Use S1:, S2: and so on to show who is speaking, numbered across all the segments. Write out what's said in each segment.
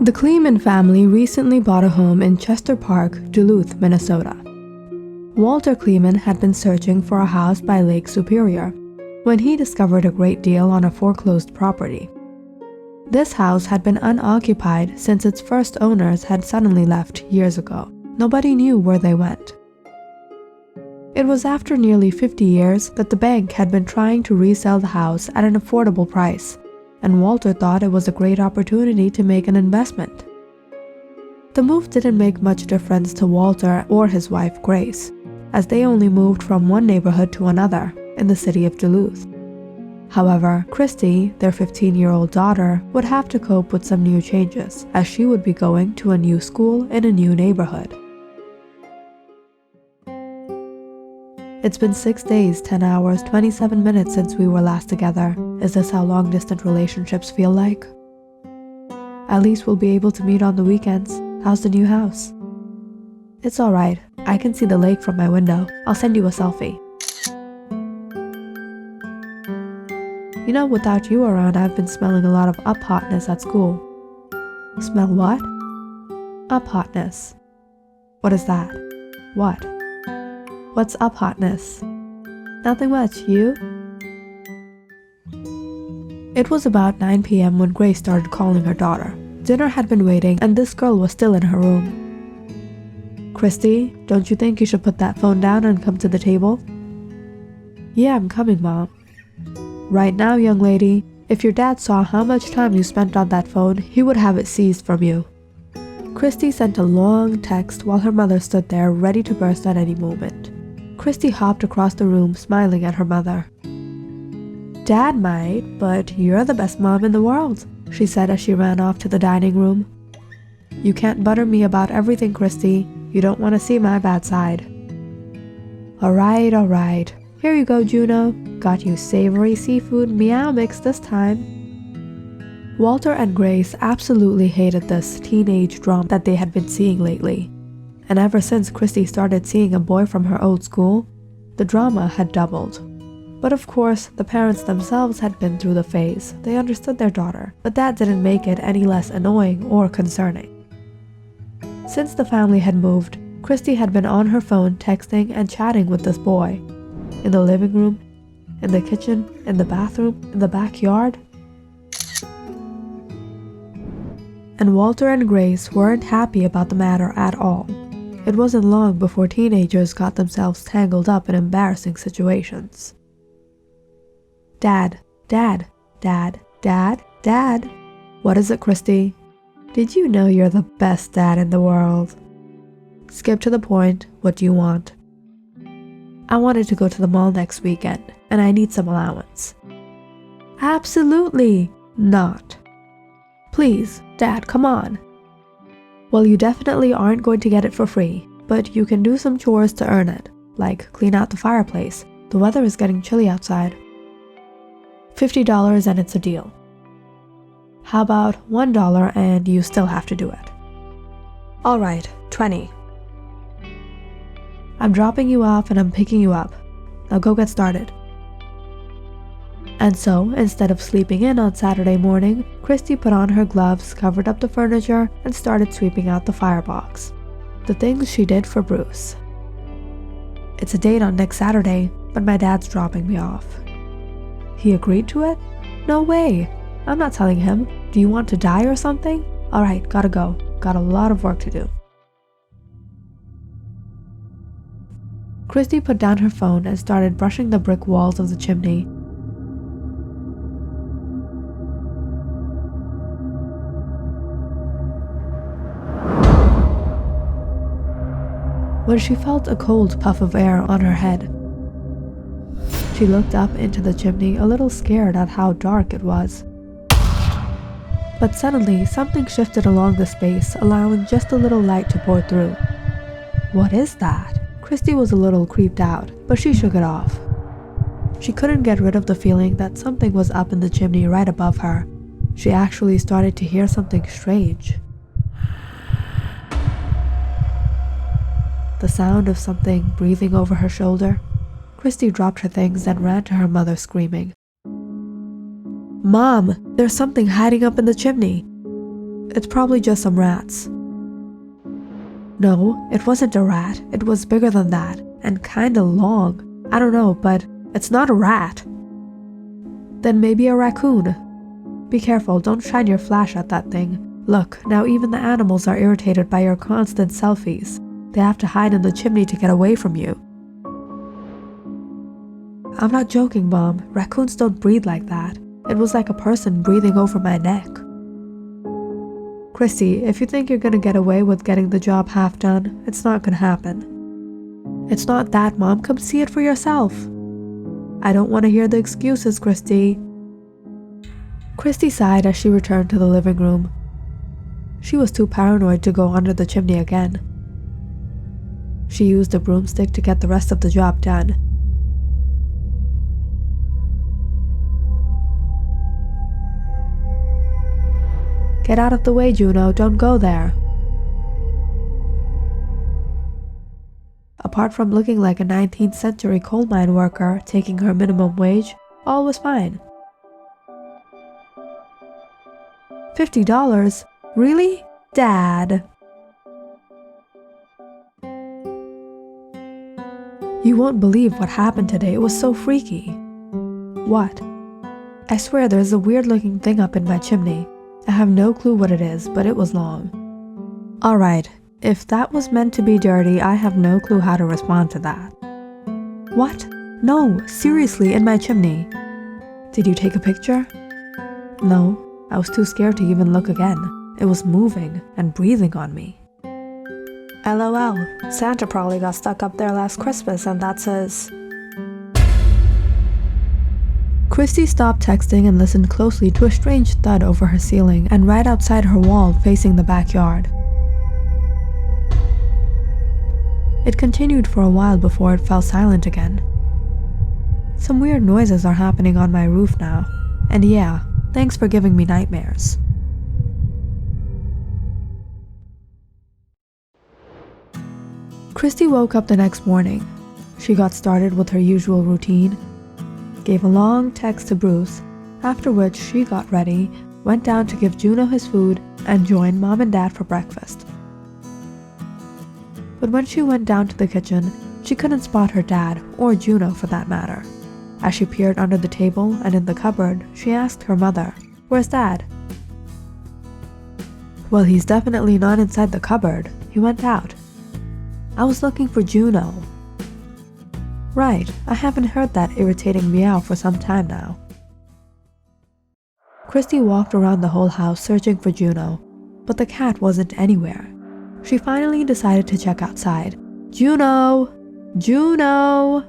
S1: The Kleeman family recently bought a home in Chester Park, Duluth, Minnesota. Walter Kleeman had been searching for a house by Lake Superior when he discovered a great deal on a foreclosed property. This house had been unoccupied since its first owners had suddenly left years ago. Nobody knew where they went. It was after nearly 50 years that the bank had been trying to resell the house at an affordable price, and Walter thought it was a great opportunity to make an investment. The move didn't make much difference to Walter or his wife Grace, as they only moved from one neighborhood to another in the city of Duluth. However, Christy, their 15-year-old daughter, would have to cope with some new changes, as she would be going to a new school in a new neighborhood. It's been 6 days, 10 hours, 27 minutes since we were last together. Is this how long-distance relationships feel like? At least we'll be able to meet on the weekends. How's the new house? It's alright. I can see the lake from my window. I'll send you a selfie. You know, without you around, I've been smelling a lot of up-hotness at school. Smell what? Up-hotness. What is that? What? What's up-hotness? Nothing much, you? It was about 9 p.m. when Grace started calling her daughter. Dinner had been waiting and this girl was still in her room. Christy, don't you think you should put that phone down and come to the table? Yeah, I'm coming, Mom. Right now, young lady, if your dad saw how much time you spent on that phone, he would have it seized from you. Christy sent a long text while her mother stood there ready to burst at any moment. Christy hopped across the room, smiling at her mother. Dad might, but you're the best mom in the world, she said as she ran off to the dining room. You can't butter me about everything, Christy. You don't want to see my bad side. Alright. Here you go, Juno. Got you savory seafood meow mix this time. Walter and Grace absolutely hated this teenage drama that they had been seeing lately. And ever since Christy started seeing a boy from her old school, the drama had doubled. But of course, the parents themselves had been through the phase. They understood their daughter, but that didn't make it any less annoying or concerning. Since the family had moved, Christy had been on her phone texting and chatting with this boy. In the living room, in the kitchen, in the bathroom, in the backyard. And Walter and Grace weren't happy about the matter at all. It wasn't long before teenagers got themselves tangled up in embarrassing situations. Dad. What is it, Christy? Did you know you're the best dad in the world? Skip to the point. What do you want? I wanted to go to the mall next weekend, and I need some allowance. Absolutely not. Please, Dad, come on. Well, you definitely aren't going to get it for free, but you can do some chores to earn it, like clean out the fireplace. The weather is getting chilly outside. $50 and it's a deal. How about $1 and you still have to do it? Alright, $20. I'm dropping you off and I'm picking you up. Now go get started. And so, instead of sleeping in on Saturday morning, Christy put on her gloves, covered up the furniture, and started sweeping out the firebox. The things she did for Bruce. It's a date on next Saturday, but my dad's dropping me off. He agreed to it? No way. I'm not telling him. Do you want to die or something? Alright, gotta go. Got a lot of work to do. Christy put down her phone and started brushing the brick walls of the chimney. When she felt a cold puff of air on her head, she looked up into the chimney, a little scared at how dark it was. But suddenly, something shifted along the space, allowing just a little light to pour through. What is that? Christy was a little creeped out, but she shook it off. She couldn't get rid of the feeling that something was up in the chimney right above her. She actually started to hear something strange. The sound of something breathing over her shoulder. Christy dropped her things and ran to her mother screaming. Mom, there's something hiding up in the chimney. It's probably just some rats. No, it wasn't a rat. It was bigger than that, and kinda long. I don't know, but it's not a rat. Then maybe a raccoon. Be careful, don't shine your flash at that thing. Look, now even the animals are irritated by your constant selfies. They have to hide in the chimney to get away from you. I'm not joking, Mom. Raccoons don't breathe like that. It was like a person breathing over my neck. Christy, if you think you're gonna get away with getting the job half done, it's not gonna happen. It's not that, Mom. Come see it for yourself. I don't want to hear the excuses, Christy. Christy sighed as she returned to the living room. She was too paranoid to go under the chimney again. She used a broomstick to get the rest of the job done. Get out of the way, Juno. Don't go there. Apart from looking like a 19th century coal mine worker taking her minimum wage, all was fine. $50? Really? Dad? You won't believe what happened today. It was so freaky. What? I swear there's a weird looking thing up in my chimney. I have no clue what it is, but it was long. Alright, if that was meant to be dirty, I have no clue how to respond to that. What? No, seriously, in my chimney. Did you take a picture? No, I was too scared to even look again. It was moving and breathing on me. LOL, Santa probably got stuck up there last Christmas and that's his. Christy stopped texting and listened closely to a strange thud over her ceiling and right outside her wall facing the backyard. It continued for a while before it fell silent again. Some weird noises are happening on my roof now, and yeah, thanks for giving me nightmares. Christy woke up the next morning. She got started with her usual routine, gave a long text to Bruce, after which she got ready, went down to give Juno his food, and joined Mom and Dad for breakfast. But when she went down to the kitchen, she couldn't spot her dad, or Juno for that matter. As she peered under the table and in the cupboard, she asked her mother, "Where's Dad?" "Well, he's definitely not inside the cupboard. He went out." "I was looking for Juno." "Right, I haven't heard that irritating meow for some time now." Christy walked around the whole house searching for Juno, but the cat wasn't anywhere. She finally decided to check outside. "Juno! Juno!"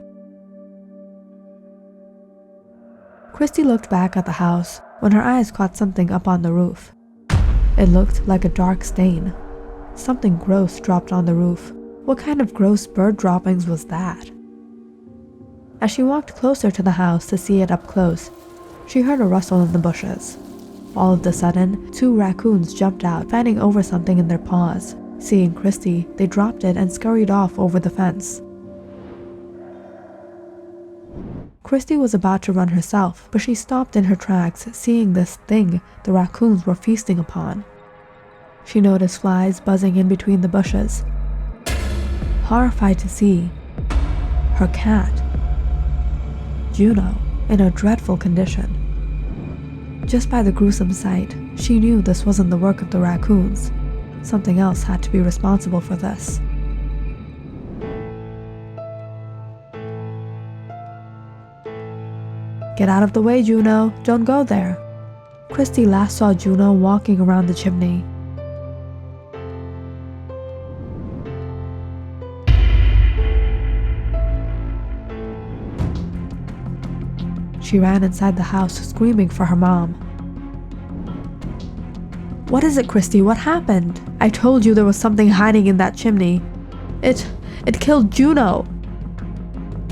S1: Christy looked back at the house when her eyes caught something up on the roof. It looked like a dark stain. Something gross dropped on the roof. What kind of gross bird droppings was that? As she walked closer to the house to see it up close, she heard a rustle in the bushes. All of a sudden, 2 raccoons jumped out, fanning over something in their paws. Seeing Christy, they dropped it and scurried off over the fence. Christy was about to run herself, but she stopped in her tracks, seeing this thing the raccoons were feasting upon. She noticed flies buzzing in between the bushes. Horrified to see her cat, Juno, in a dreadful condition. Just by the gruesome sight, she knew this wasn't the work of the raccoons. Something else had to be responsible for this. "Get out of the way, Juno. Don't go there." Christy last saw Juno walking around the chimney. She ran inside the house, screaming for her mom. "What is it, Christy? What happened? I told you there was something hiding in that chimney. It killed Juno."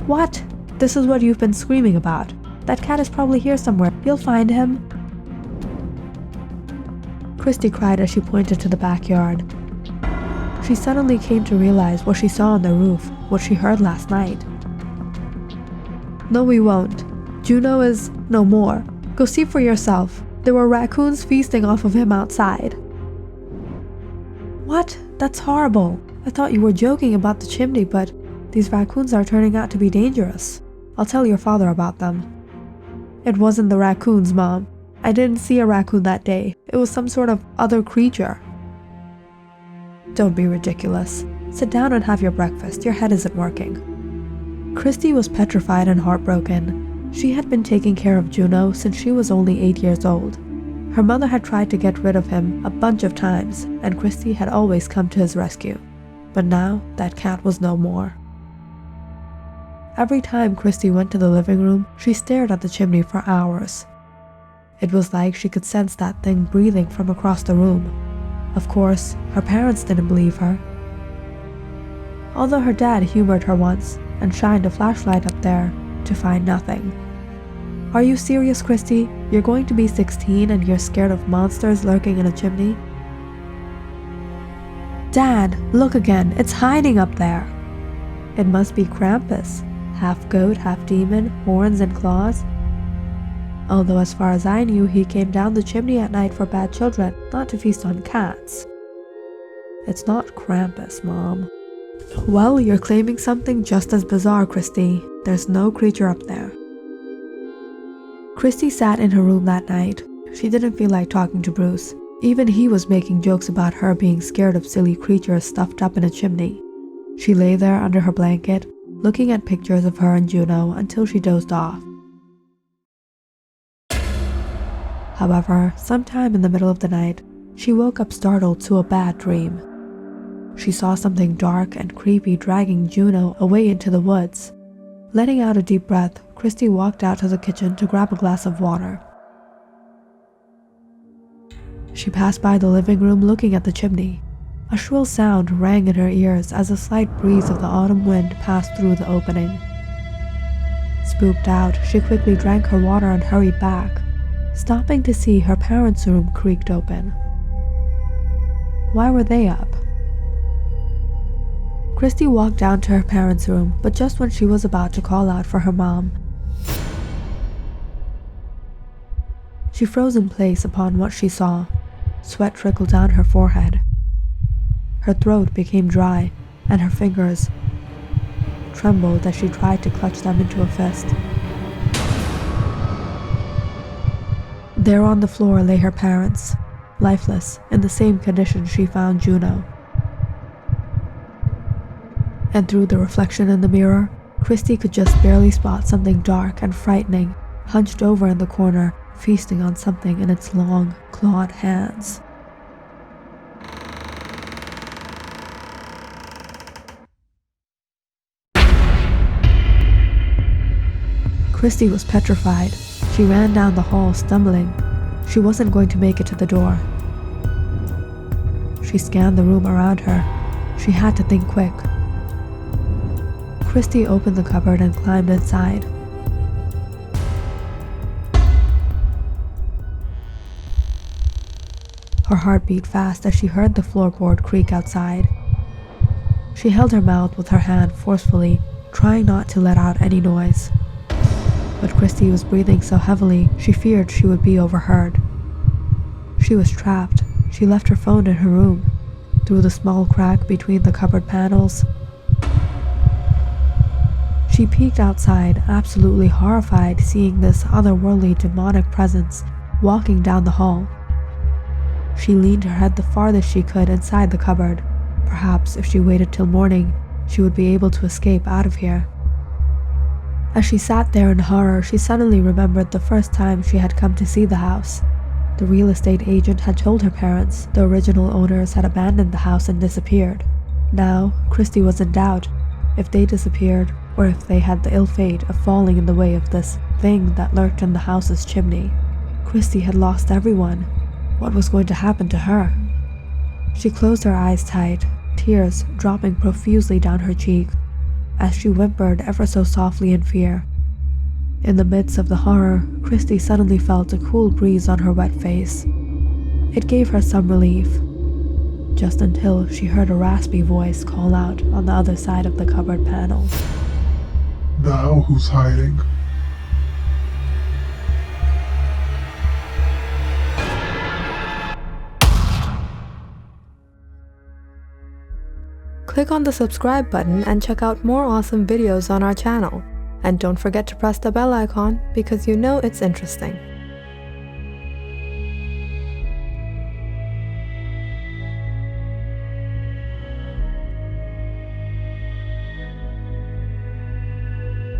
S1: "What? This is what you've been screaming about. That cat is probably here somewhere. You'll find him." Christy cried as she pointed to the backyard. She suddenly came to realize what she saw on the roof, what she heard last night. "No, we won't. Juno is no more. Go see for yourself. There were raccoons feasting off of him outside." What? That's horrible. I thought you were joking about the chimney, but these raccoons are turning out to be dangerous. I'll tell your father about them. It wasn't the raccoons, Mom. I didn't see a raccoon that day. It was some sort of other creature. Don't be ridiculous. Sit down and have your breakfast. Your head isn't working. Christy was petrified and heartbroken. She had been taking care of Juno since she was only 8 years old. Her mother had tried to get rid of him a bunch of times, and Christy had always come to his rescue. But now, that cat was no more. Every time Christy went to the living room, she stared at the chimney for hours. It was like she could sense that thing breathing from across the room. Of course, her parents didn't believe her. Although her dad humored her once and shined a flashlight up there to find nothing. Are you serious, Christy? You're going to be 16 and you're scared of monsters lurking in a chimney? Dad, look again. It's hiding up there. It must be Krampus. Half goat, half demon, horns and claws. Although as far as I knew, he came down the chimney at night for bad children, not to feast on cats. It's not Krampus, Mom. Well, you're claiming something just as bizarre, Christy. There's no creature up there. Christy sat in her room that night. She didn't feel like talking to Bruce. Even he was making jokes about her being scared of silly creatures stuffed up in a chimney. She lay there under her blanket, looking at pictures of her and Juno until she dozed off. However, sometime in the middle of the night, she woke up startled to a bad dream. She saw something dark and creepy dragging Juno away into the woods. Letting out a deep breath, Christy walked out to the kitchen to grab a glass of water. She passed by the living room looking at the chimney. A shrill sound rang in her ears as a slight breeze of the autumn wind passed through the opening. Spooked out, she quickly drank her water and hurried back, stopping to see her parents' room creaked open. Why were they up? Christy walked down to her parents' room, but just when she was about to call out for her mom, she froze in place upon what she saw. Sweat trickled down her forehead. Her throat became dry, and her fingers trembled as she tried to clutch them into a fist. There on the floor lay her parents, lifeless, in the same condition she found Juno. And through the reflection in the mirror, Christy could just barely spot something dark and frightening, hunched over in the corner, feasting on something in its long, clawed hands. Christy was petrified. She ran down the hall, stumbling. She wasn't going to make it to the door. She scanned the room around her. She had to think quick. Christy opened the cupboard and climbed inside. Her heart beat fast as she heard the floorboard creak outside. She held her mouth with her hand forcefully, trying not to let out any noise. But Christy was breathing so heavily, she feared she would be overheard. She was trapped. She left her phone in her room, through the small crack between the cupboard panels. She peeked outside, absolutely horrified seeing this otherworldly demonic presence walking down the hall. She leaned her head the farthest she could inside the cupboard. Perhaps if she waited till morning, she would be able to escape out of here. As she sat there in horror, she suddenly remembered the first time she had come to see the house. The real estate agent had told her parents the original owners had abandoned the house and disappeared. Now, Christy was in doubt if they disappeared or if they had the ill fate of falling in the way of this thing that lurked in the house's chimney. Christy had lost everyone. What was going to happen to her? She closed her eyes tight, tears dropping profusely down her cheek, as she whimpered ever so softly in fear. In the midst of the horror, Christy suddenly felt a cool breeze on her wet face. It gave her some relief, just until she heard a raspy voice call out on the other side of the cupboard panel.
S2: Thou who's hiding?
S1: Click on the subscribe button and check out more awesome videos on our channel. And don't forget to press the bell icon because you know it's interesting.